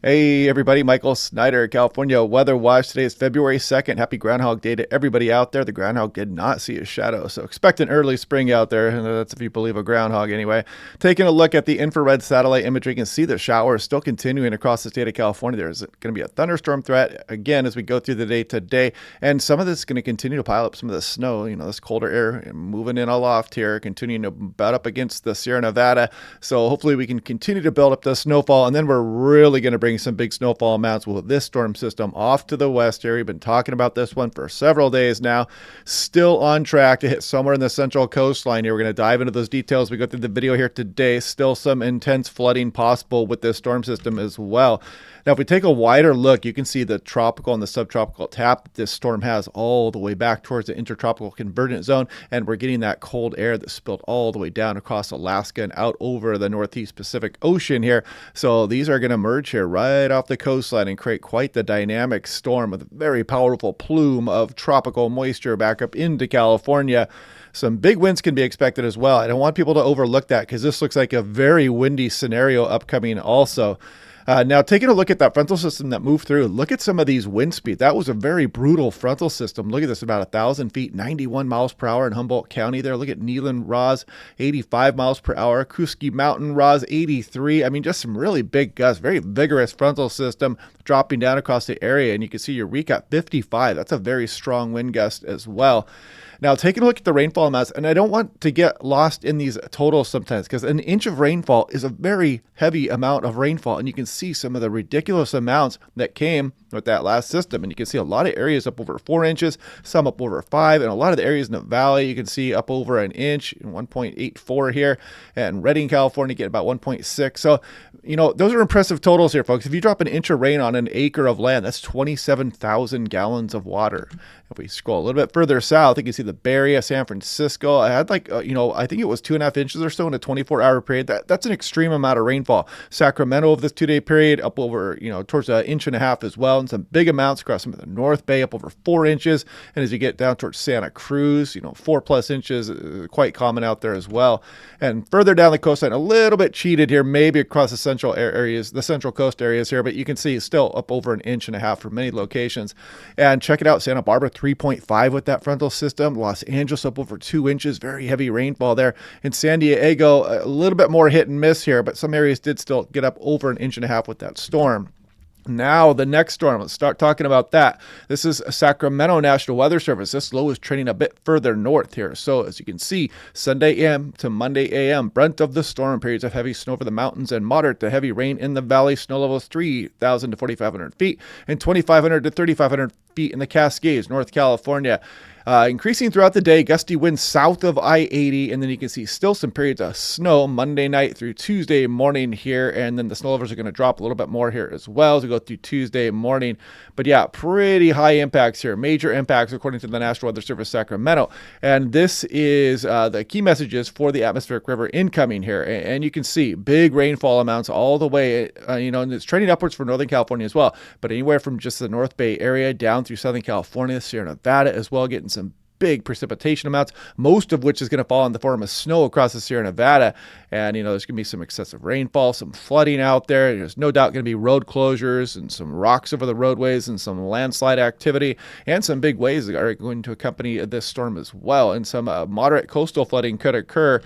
Hey everybody, Michael Snyder, California Weather Watch. Today is February 2nd. Happy Groundhog Day to everybody out there. The groundhog did not see a shadow, so expect an early spring out there. That's if you believe a groundhog anyway. Taking a look at the infrared satellite imagery, you can see the showers still continuing across the state of California. There's going to be a thunderstorm threat again as we go through the day today, and some of this is going to continue to pile up some of the snow. This colder air moving in aloft here, continuing to butt up against the Sierra Nevada. So hopefully we can continue to build up the snowfall, and then we're really going to bring some big snowfall amounts with this storm system off to the west here. We've been talking about this one for several days now. Still on track to hit somewhere in the central coastline here. We're going to dive into those details as we go through the video here today. Still some intense flooding possible with this storm system as well. Now, if we take a wider look, you can see the tropical and the subtropical tap that this storm has all the way back towards the intertropical convergence zone, and we're getting that cold air that spilled all the way down across Alaska and out over the Northeast Pacific Ocean here. So these are going to merge here right off the coastline and create quite the dynamic storm with a very powerful plume of tropical moisture back up into California. Some big winds can be expected as well. I don't want people to overlook that because this looks like a very windy scenario upcoming also. Now, taking a look at that frontal system that moved through, look at some of these wind speed. That was a very brutal frontal system. Look at this, about 1,000 feet, 91 miles per hour in Humboldt County there. Look at Neelan, Roz, 85 miles per hour. Kuski Mountain, Roz, 83. I mean, just some really big gusts, very vigorous frontal system dropping down across the area. And you can see Eureka at 55. That's a very strong wind gust as well. Now, taking a look at the rainfall amounts, and I don't want to get lost in these totals sometimes because an inch of rainfall is a very heavy amount of rainfall, and you can see some of the ridiculous amounts that came with that last system. And you can see a lot of areas up over 4 inches, some up over 5, and a lot of the areas in the valley you can see up over an inch, 1.84 here, and Redding, California get about 1.6. So, those are impressive totals here, folks. If you drop an inch of rain on an acre of land, that's 27,000 gallons of water. If we scroll a little bit further south, you can see the Bay Area, San Francisco. I had I think it was 2.5 inches or so in a 24-hour period. That's an extreme amount of rainfall. Sacramento of this 2-day period up over, towards 1.5 inches as well, and some big amounts across some of the North Bay up over 4 inches. And as you get down towards Santa Cruz, 4+ inches, quite common out there as well. And further down the coastline, a little bit cheated here, maybe across the central areas, the central coast areas here, but you can see it's still up over 1.5 inches for many locations. And check it out, Santa Barbara 3.5 with that frontal system. Los Angeles up over 2 inches, very heavy rainfall there. In San Diego, a little bit more hit and miss here, but some areas did still get up over 1.5 inches with that storm. Now, the next storm, let's start talking about that. This is Sacramento National Weather Service. This low is trending a bit further north here. So as you can see, Sunday AM to Monday AM, brunt of the storm, periods of heavy snow over the mountains and moderate to heavy rain in the valley. Snow levels 3,000 to 4,500 feet and 2,500 to 3,500 feet in the Cascades, North California. Increasing throughout the day, gusty winds south of I-80, and then you can see still some periods of snow Monday night through Tuesday morning here, and then the snow levels are going to drop a little bit more here as well as we go through Tuesday morning. But yeah, pretty high impacts here, major impacts according to the National Weather Service Sacramento. And this is the key messages for the atmospheric river incoming here, and you can see big rainfall amounts all the way, and it's trending upwards for Northern California as well, but anywhere from just the North Bay area down through Southern California, Sierra Nevada as well, getting some big precipitation amounts, most of which is going to fall in the form of snow across the Sierra Nevada. And, there's going to be some excessive rainfall, some flooding out there. There's no doubt going to be road closures and some rocks over the roadways and some landslide activity and some big waves that are going to accompany this storm as well. And some moderate coastal flooding could occur.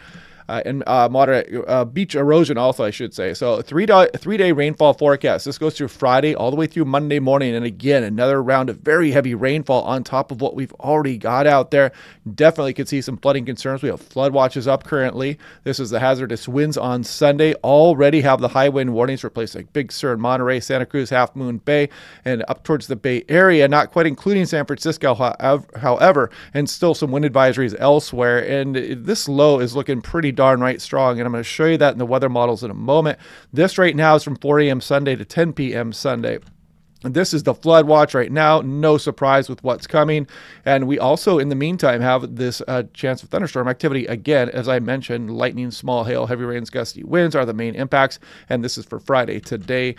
And moderate beach erosion also, I should say. So three-day rainfall forecast. This goes through Friday all the way through Monday morning. And again, another round of very heavy rainfall on top of what we've already got out there. Definitely could see some flooding concerns. We have flood watches up currently. This is the hazardous winds on Sunday. Already have the high wind warnings for places like Big Sur and Monterey, Santa Cruz, Half Moon Bay, and up towards the Bay Area, not quite including San Francisco, however, and still some wind advisories elsewhere. And this low is looking pretty darn right strong, and I'm going to show you that in the weather models in a moment. This right now is from 4 a.m. Sunday to 10 p.m. Sunday. This is the flood watch right now. No surprise with what's coming. And we also, in the meantime, have this chance of thunderstorm activity. Again, as I mentioned, lightning, small hail, heavy rains, gusty winds are the main impacts. And this is for Friday today.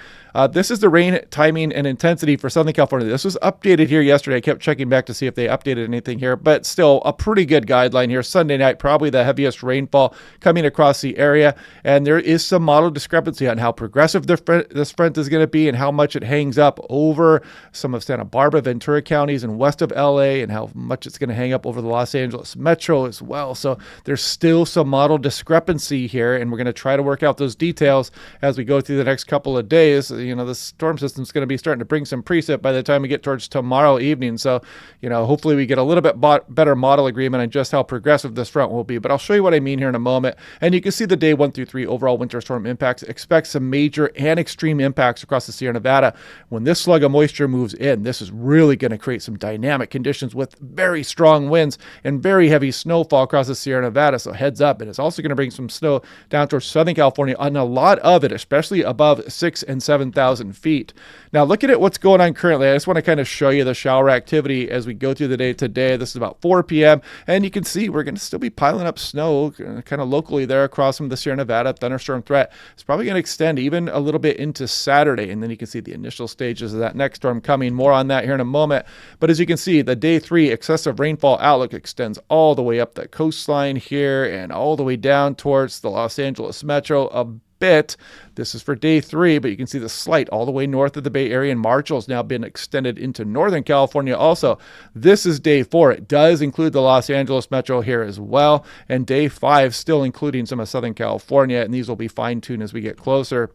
This is the rain timing and intensity for Southern California. This was updated here yesterday. I kept checking back to see if they updated anything here, but still a pretty good guideline here. Sunday night, probably the heaviest rainfall coming across the area. And there is some model discrepancy on how progressive this front is going to be and how much it hangs up over some of Santa Barbara, Ventura counties, and west of LA, and how much it's going to hang up over the Los Angeles metro as well. So there's still some model discrepancy here, and we're going to try to work out those details as we go through the next couple of days. You know, the storm system is going to be starting to bring some precip by the time we get towards tomorrow evening. So, you know, hopefully we get a little bit better model agreement on just how progressive this front will be. But I'll show you what I mean here in a moment. And you can see the day 1 through 3 overall winter storm impacts. Expect some major and extreme impacts across the Sierra Nevada. When this slug of moisture moves in, this is really going to create some dynamic conditions with very strong winds and very heavy snowfall across the Sierra Nevada. So heads up. And it's also going to bring some snow down towards Southern California, on a lot of it, especially above 6,000 and 7,000 feet. Now, looking at what's going on currently, I just want to kind of show you the shower activity as we go through the day today. This is about 4 p.m. And you can see we're going to still be piling up snow kind of locally there across from the Sierra Nevada. Thunderstorm threat is probably going to extend even a little bit into Saturday. And then you can see the initial stages of that next storm coming. More on that here in a moment. But as you can see, the day 3 excessive rainfall outlook extends all the way up the coastline here and all the way down towards the Los Angeles metro a bit. This is for day 3, but you can see the slight all the way north of the Bay Area, and Marshall has now been extended into Northern California also. This is day 4. It does include the Los Angeles metro here as well. And day 5 still including some of Southern California, and these will be fine-tuned as we get closer.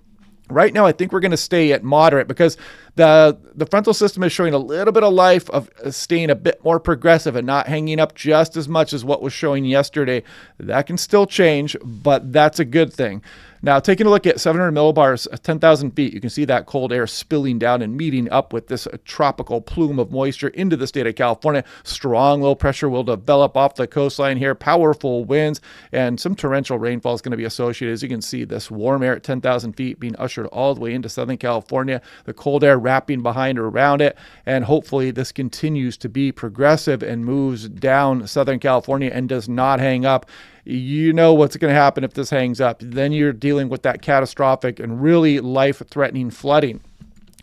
Right now, I think we're going to stay at moderate because the frontal system is showing a little bit of life of staying a bit more progressive and not hanging up just as much as what was showing yesterday. That can still change, but that's a good thing. Now, taking a look at 700 millibars, 10,000 feet, you can see that cold air spilling down and meeting up with this tropical plume of moisture into the state of California. Strong low pressure will develop off the coastline here, powerful winds, and some torrential rainfall is going to be associated. As you can see, this warm air at 10,000 feet being ushered all the way into Southern California, the cold air wrapping behind or around it, and hopefully this continues to be progressive and moves down Southern California and does not hang up. You know what's going to happen if this hangs up. Then you're dealing with that catastrophic and really life-threatening flooding.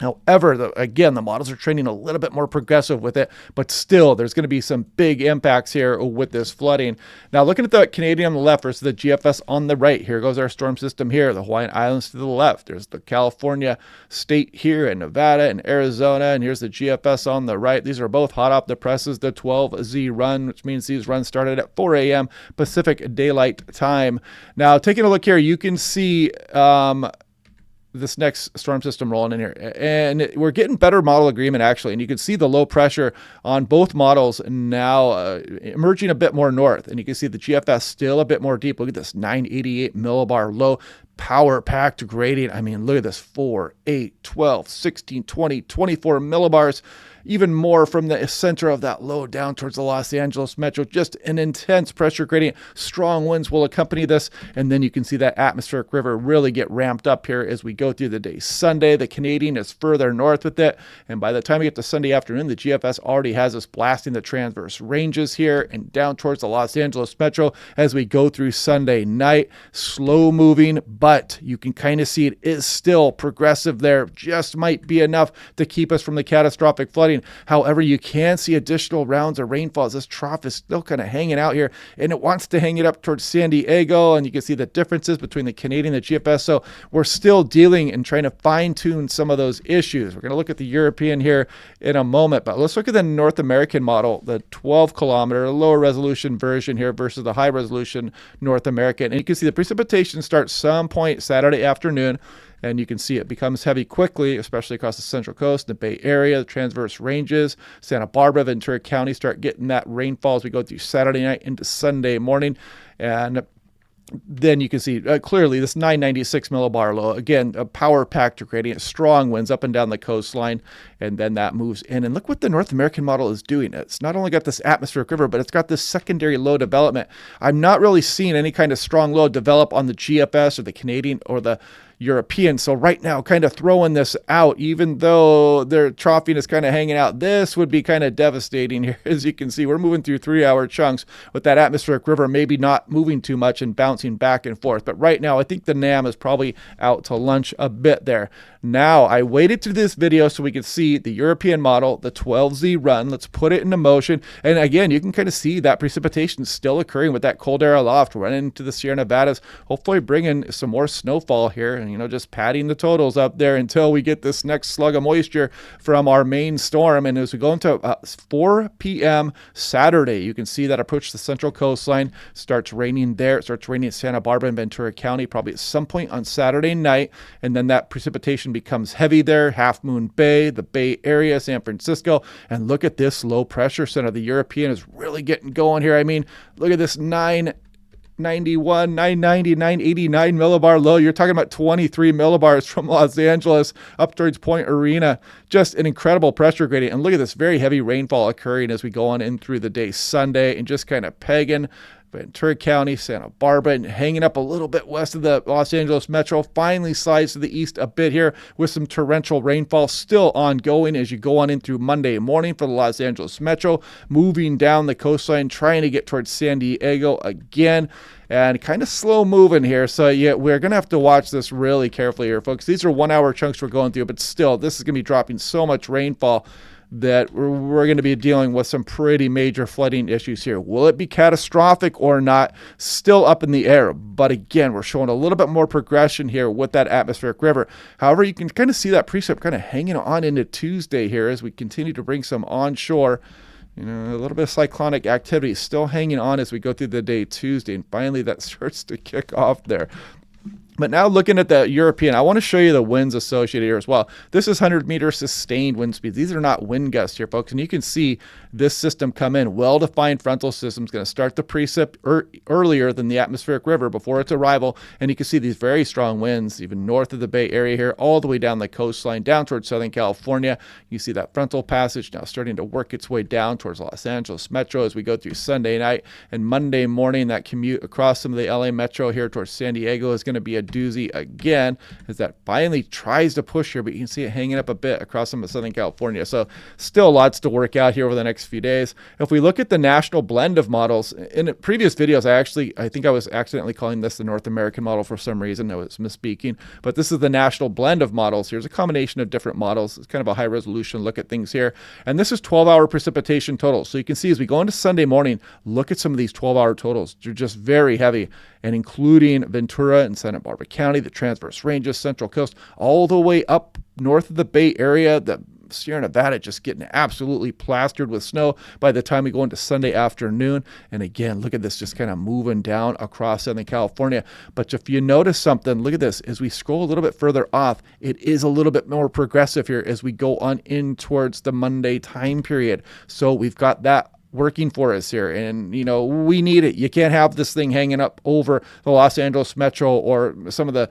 However, again, the models are trending a little bit more progressive with it, but still there's going to be some big impacts here with this flooding. Now, looking at the Canadian on the left versus the GFS on the right, here goes our storm system here, the Hawaiian Islands to the left. There's the California state here and Nevada and Arizona, and here's the GFS on the right. These are both hot off the presses, the 12Z run, which means these runs started at 4 a.m. Pacific Daylight Time. Now, taking a look here, you can see this next storm system rolling in here, and we're getting better model agreement actually, and you can see the low pressure on both models now emerging a bit more north, and you can see the GFS still a bit more deep. Look at this 988 millibar low, power packed gradient. I mean, look at this 4, 8, 12, 16, 20, 24 millibars, even more from the center of that low down towards the Los Angeles metro. Just an intense pressure gradient. Strong winds will accompany this. And then you can see that atmospheric river really get ramped up here as we go through the day. Sunday, the Canadian is further north with it. And by the time we get to Sunday afternoon, the GFS already has us blasting the transverse ranges here and down towards the Los Angeles metro as we go through Sunday night. Slow moving, but you can kind of see it is still progressive there. Just might be enough to keep us from the catastrophic flooding. However, you can see additional rounds of rainfall as this trough is still kind of hanging out here, and it wants to hang it up towards San Diego, and you can see the differences between the Canadian and the GFS. So we're still dealing and trying to fine-tune some of those issues. We're going to look at the European here in a moment, but let's look at the North American model, the 12-kilometer lower resolution version here versus the high-resolution North American. And you can see the precipitation starts some point Saturday afternoon, and you can see it becomes heavy quickly, especially across the Central Coast, the Bay Area, the transverse ranges. Santa Barbara, Ventura County start getting that rainfall as we go through Saturday night into Sunday morning. And then you can see clearly this 996 millibar low, again, a power packed gradient, strong winds up and down the coastline, and then that moves in. And look what the North American model is doing. It's not only got this atmospheric river, but it's got this secondary low development. I'm not really seeing any kind of strong low develop on the GFS or the Canadian or the European. So right now, kind of throwing this out, even though their troughing is kind of hanging out, this would be kind of devastating here. As you can see, we're moving through 3-hour chunks with that atmospheric river maybe not moving too much and bouncing back and forth. But right now, I think the NAM is probably out to lunch a bit there. Now, I waited to this video so we could see the European model, the 12Z run. Let's put it into motion. And again, you can kind of see that precipitation still occurring with that cold air aloft running into the Sierra Nevadas, hopefully bringing some more snowfall here and, just padding the totals up there until we get this next slug of moisture from our main storm. And as we go into 4 p.m. Saturday, you can see that approach the central coastline, starts raining there. It starts raining in Santa Barbara and Ventura County probably at some point on Saturday night. And then that precipitation becomes heavy there, Half Moon Bay, the Bay Area, San Francisco. And look at this low pressure center. The European is really getting going here. I mean, look at this 991, 990, 989 millibar low. You're talking about 23 millibars from Los Angeles up towards Point Arena. Just an incredible pressure gradient. And look at this very heavy rainfall occurring as we go on in through the day Sunday and just kind of pegging Ventura County, Santa Barbara, and hanging up a little bit west of the Los Angeles metro. Finally slides to the east a bit here with some torrential rainfall still ongoing as you go on in through Monday morning for the Los Angeles metro, moving down the coastline, trying to get towards San Diego again. And kind of slow moving here. So yeah, we're going to have to watch this really carefully here, folks. These are 1-hour chunks we're going through, but still, this is going to be dropping so much rainfall that we're going to be dealing with some pretty major flooding issues here. Will it be catastrophic or not? Still up in the air. But again, we're showing a little bit more progression here with that atmospheric river. However, you can kind of see that precip kind of hanging on into Tuesday here as we continue to bring some onshore, a little bit of cyclonic activity still hanging on as we go through the day Tuesday. And finally, that starts to kick off there. But now looking at the European, I want to show you the winds associated here as well. This is 100-meter sustained wind speeds. These are not wind gusts here, folks. And you can see this system come in. Well-defined frontal system is going to start the precip earlier than the atmospheric river before its arrival. And you can see these very strong winds, even north of the Bay Area here, all the way down the coastline, down towards Southern California. You see that frontal passage now starting to work its way down towards Los Angeles metro as we go through Sunday night. And Monday morning, that commute across some of the LA metro here towards San Diego is going to be a doozy again as that finally tries to push here, but you can see it hanging up a bit across some of Southern California. So still lots to work out here over the next few days. If we look at the national blend of models, in previous videos, I think I was accidentally calling this the North American model for some reason. I was misspeaking, but this is the national blend of models. Here's a combination of different models. It's kind of a high resolution look at things here. And this is 12-hour precipitation totals. So you can see as we go into Sunday morning, look at some of these 12-hour totals. They're just very heavy, and including Ventura and Santa Barbara County, the Transverse Ranges, Central Coast, all the way up north of the Bay Area, the Sierra Nevada just getting absolutely plastered with snow by the time we go into Sunday afternoon. And again, look at this just kind of moving down across Southern California. But if you notice something, look at this. As we scroll a little bit further off, it is a little bit more progressive here as we go on in towards the Monday time period. So we've got that working for us here, and we need it. You can't have this thing hanging up over the Los Angeles metro or some of the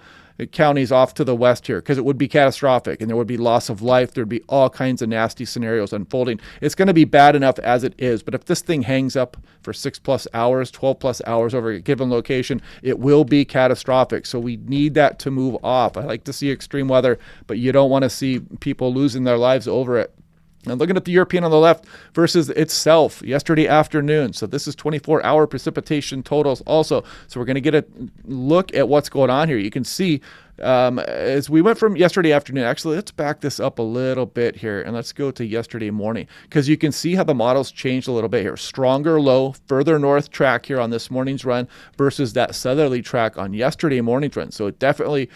counties off to the west here, because it would be catastrophic and there would be loss of life. There'd be all kinds of nasty scenarios unfolding. It's going to be bad enough as it is, but if this thing hangs up for 6+ hours, 12+ hours over a given location, it will be catastrophic. So we need that to move off. I like to see extreme weather, but you don't want to see people losing their lives over it. Now looking at the European on the left versus itself yesterday afternoon. So this is 24-hour precipitation totals also. So we're going to get a look at what's going on here. You can see as we went from yesterday afternoon, actually, let's back this up a little bit here and let's go to yesterday morning, because you can see how the models changed a little bit here. Stronger low, further north track here on this morning's run versus that southerly track on yesterday morning's run. So it definitely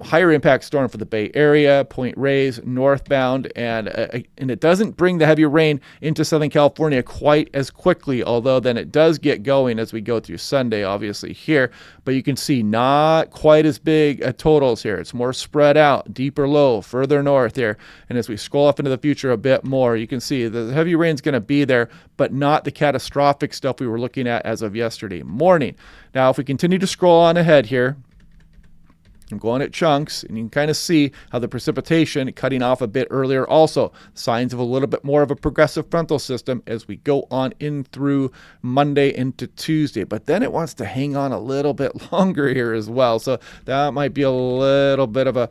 higher impact storm for the Bay Area, Point Reyes, northbound, and it doesn't bring the heavier rain into Southern California quite as quickly, although then it does get going as we go through Sunday, obviously here. But you can see not quite as big totals here. It's more spread out, deeper low, further north here. And as we scroll off into the future a bit more, you can see the heavy rain's going to be there, but not the catastrophic stuff we were looking at as of yesterday morning. Now, if we continue to scroll on ahead here, I'm going at chunks, and you can kind of see how the precipitation cutting off a bit earlier. Also, signs of a little bit more of a progressive frontal system as we go on in through Monday into Tuesday. But then it wants to hang on a little bit longer here as well. So that might be a little bit of a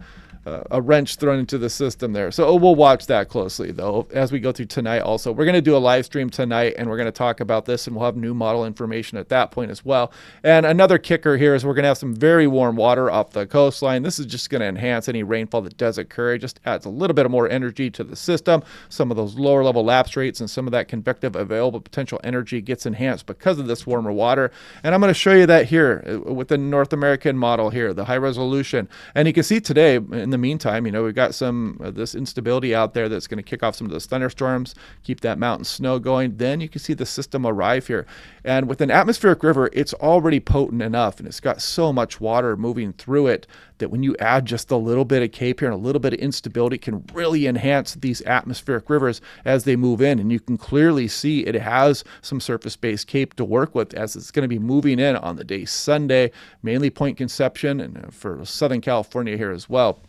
wrench thrown into the system there. So we'll watch that closely, though, as we go through tonight. Also, we're going to do a live stream tonight, and we're going to talk about this, and we'll have new model information at that point as well. And another kicker here is we're going to have some very warm water off the coastline. This is just going to enhance any rainfall that does occur. It just adds a little bit of more energy to the system. Some of those lower level lapse rates and some of that convective available potential energy gets enhanced because of this warmer water. And I'm going to show you that here with the North American model here, the high resolution. And you can see today, in the meantime, we've got some this instability out there that's going to kick off some of those thunderstorms, keep that mountain snow going. Then you can see the system arrive here. And with an atmospheric river, it's already potent enough, and it's got so much water moving through it that when you add just a little bit of cape here and a little bit of instability, it can really enhance these atmospheric rivers as they move in. And you can clearly see it has some surface-based cape to work with as it's going to be moving in on the day Sunday, mainly Point Conception and for Southern California here as well.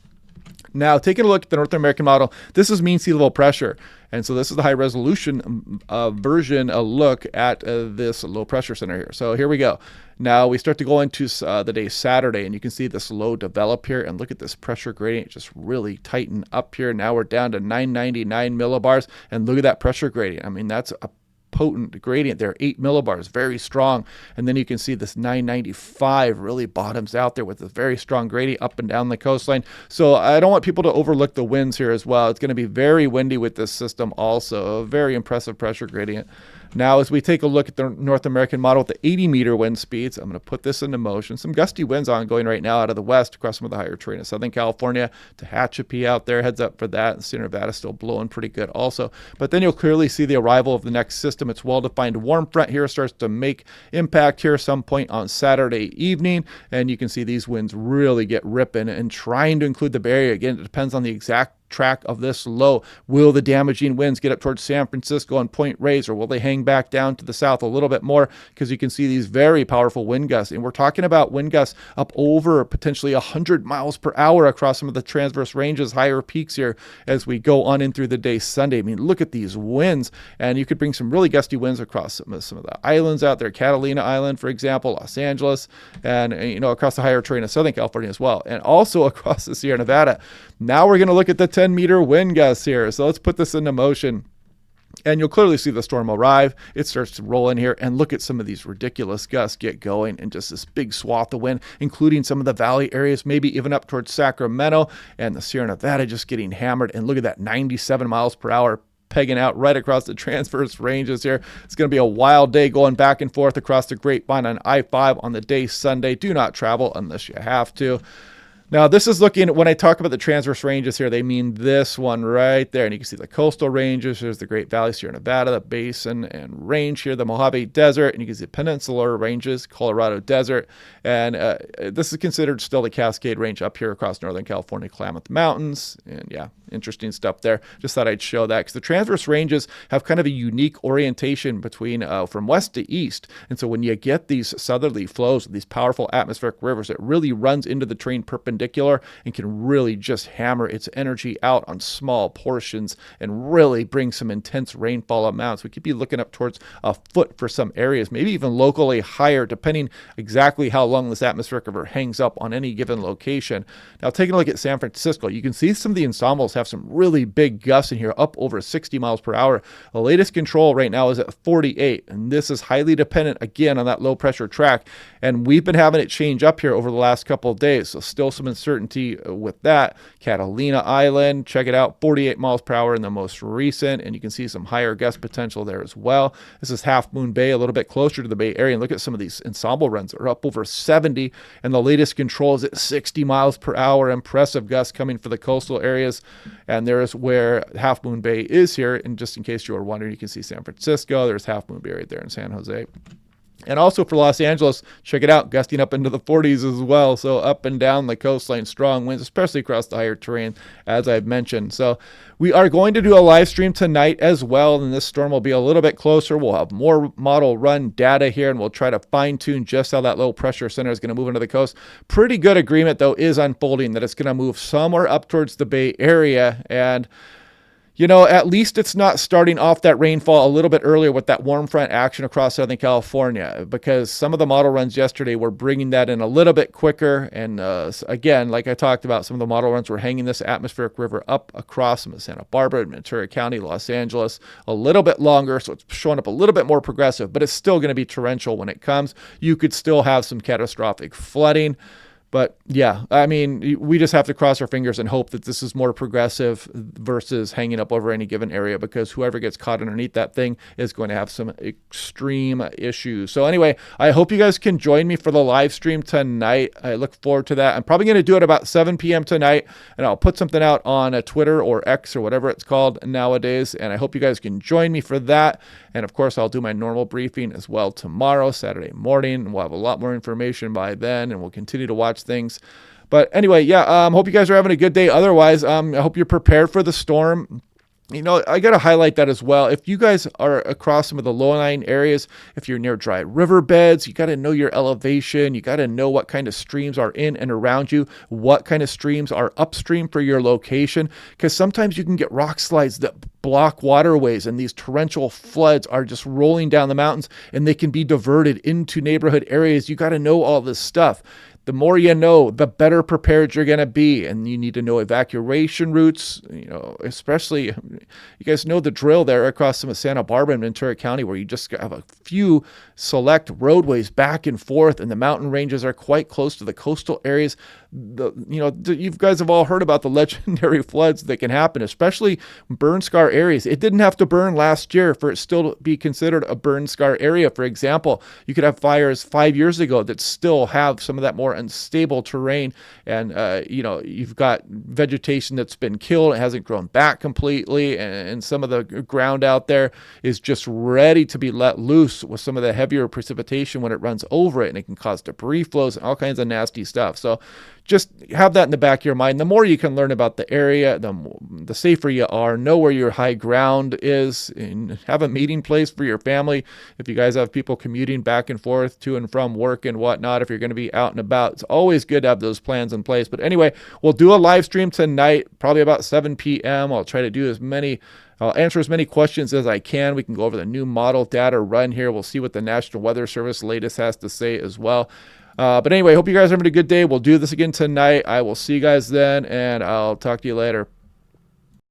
Now, taking a look at the North American model, this is mean sea level pressure. And so this is the high resolution version, a look at this low pressure center here. So here we go. Now we start to go into the day Saturday, and you can see this low develop here, and look at this pressure gradient just really tighten up here. Now we're down to 999 millibars, and look at that pressure gradient. I mean, that's a potent gradient there, 8 millibars, very strong. And then you can see this 995 really bottoms out there with a very strong gradient up and down the coastline. So I don't want people to overlook the winds here as well. It's going to be very windy with this system also, a very impressive pressure gradient. Now, as we take a look at the North American model with the 80-meter wind speeds, I'm going to put this into motion. Some gusty winds ongoing right now out of the west across some of the higher terrain of Southern California. Tehachapi out there, heads up for that. And Sierra Nevada still blowing pretty good also. But then you'll clearly see the arrival of the next system. It's well-defined warm front here starts to make impact here some point on Saturday evening. And you can see these winds really get ripping and trying to include the Bay Area. Again, it depends on the exact track of this low. Will the damaging winds get up towards San Francisco and Point Reyes, or will they hang back down to the south a little bit more? Because you can see these very powerful wind gusts, and we're talking about wind gusts up over potentially 100 miles per hour across some of the transverse ranges, higher peaks here as we go on in through the day Sunday. I mean, look at these winds, and you could bring some really gusty winds across some of the islands out there, Catalina Island, for example, Los Angeles, and across the higher terrain of Southern California as well, and also across the Sierra Nevada. Now we're going to look at the 10-meter wind gusts here. So let's put this into motion. And you'll clearly see the storm arrive. It starts to roll in here, and look at some of these ridiculous gusts get going, and just this big swath of wind, including some of the valley areas, maybe even up towards Sacramento and the Sierra Nevada just getting hammered. And look at that 97 miles per hour pegging out right across the transverse ranges here. It's going to be a wild day going back and forth across the Grapevine on I-5 on the day Sunday. Do not travel unless you have to. Now, this is looking, when I talk about the transverse ranges here, they mean this one right there. And you can see the coastal ranges. There's the Great Valley, Sierra Nevada, the Basin and Range here, the Mojave Desert. And you can see the peninsular ranges, Colorado Desert. And this is considered still the Cascade Range up here across Northern California, Klamath Mountains. And yeah, interesting stuff there. Just thought I'd show that because the transverse ranges have kind of a unique orientation between from west to east. And so when you get these southerly flows, these powerful atmospheric rivers, it really runs into the terrain perpendicular and can really just hammer its energy out on small portions and really bring some intense rainfall amounts. We could be looking up towards a foot for some areas, maybe even locally higher, depending exactly how long this atmospheric river hangs up on any given location. Now, taking a look at San Francisco, you can see some of the ensembles have some really big gusts in here, up over 60 miles per hour. The latest control right now is at 48, and this is highly dependent, again, on that low pressure track. And we've been having it change up here over the last couple of days, so still some uncertainty with that. Catalina Island, check it out, 48 miles per hour in the most recent, and you can see some higher gust potential there as well. This is Half Moon Bay, a little bit closer to the Bay Area, and look at some of these ensemble runs are up over 70, and the latest control is at 60 miles per hour. Impressive gusts coming for the coastal areas, and there's where Half Moon Bay is here. And just in case you were wondering, you can see San Francisco. There's Half Moon Bay right there in San Jose. And also for Los Angeles, check it out, gusting up into the 40s as well. So up and down the coastline, strong winds, especially across the higher terrain, as I've mentioned. So we are going to do a live stream tonight as well, and this storm will be a little bit closer. We'll have more model run data here, and we'll try to fine tune just how that low pressure center is going to move into the coast. Pretty good agreement, though, is unfolding that it's going to move somewhere up towards the Bay Area. And at least it's not starting off that rainfall a little bit earlier with that warm front action across Southern California, because some of the model runs yesterday were bringing that in a little bit quicker. And again, like I talked about, some of the model runs were hanging this atmospheric river up across Santa Barbara, Ventura County, Los Angeles a little bit longer. So it's showing up a little bit more progressive, but it's still going to be torrential when it comes. You could still have some catastrophic flooding. But yeah, I mean, we just have to cross our fingers and hope that this is more progressive versus hanging up over any given area, because whoever gets caught underneath that thing is going to have some extreme issues. So anyway, I hope you guys can join me for the live stream tonight. I look forward to that. I'm probably going to do it about 7 p.m. tonight, and I'll put something out on Twitter or X or whatever it's called nowadays. And I hope you guys can join me for that. And of course, I'll do my normal briefing as well tomorrow, Saturday morning, and we'll have a lot more information by then, and we'll continue to watch things. But anyway, hope you guys are having a good day. Otherwise, I hope you're prepared for the storm. I got to highlight that as well. If you guys are across some of the low-lying areas, if you're near dry riverbeds, you got to know your elevation. You got to know what kind of streams are in and around you, what kind of streams are upstream for your location, because sometimes you can get rock slides that block waterways, and these torrential floods are just rolling down the mountains, and they can be diverted into neighborhood areas. You got to know all this stuff. The more you know, the better prepared you're going to be. And you need to know evacuation routes, especially, you guys know the drill there across some of Santa Barbara and Ventura County, where you just have a few select roadways back and forth, and the mountain ranges are quite close to the coastal areas. You guys have all heard about the legendary floods that can happen, especially burn scar areas. It didn't have to burn last year for it still to be considered a burn scar area. For example, you could have fires 5 years ago that still have some of that more unstable terrain, and you've got vegetation that's been killed, it hasn't grown back completely, and some of the ground out there is just ready to be let loose with some of the heavier precipitation when it runs over it, and it can cause debris flows and all kinds of nasty stuff. So just have that in the back of your mind. The more you can learn about the area, the safer you are. Know where your high ground is, and have a meeting place for your family. If you guys have people commuting back and forth to and from work and whatnot, if you're going to be out and about, it's always good to have those plans in place. But anyway, we'll do a live stream tonight, probably about 7 p.m. I'll try to I'll answer as many questions as I can. We can go over the new model data run here. We'll see what the National Weather Service latest has to say as well. But anyway, hope you guys are having a good day. We'll do this again tonight. I will see you guys then, and I'll talk to you later.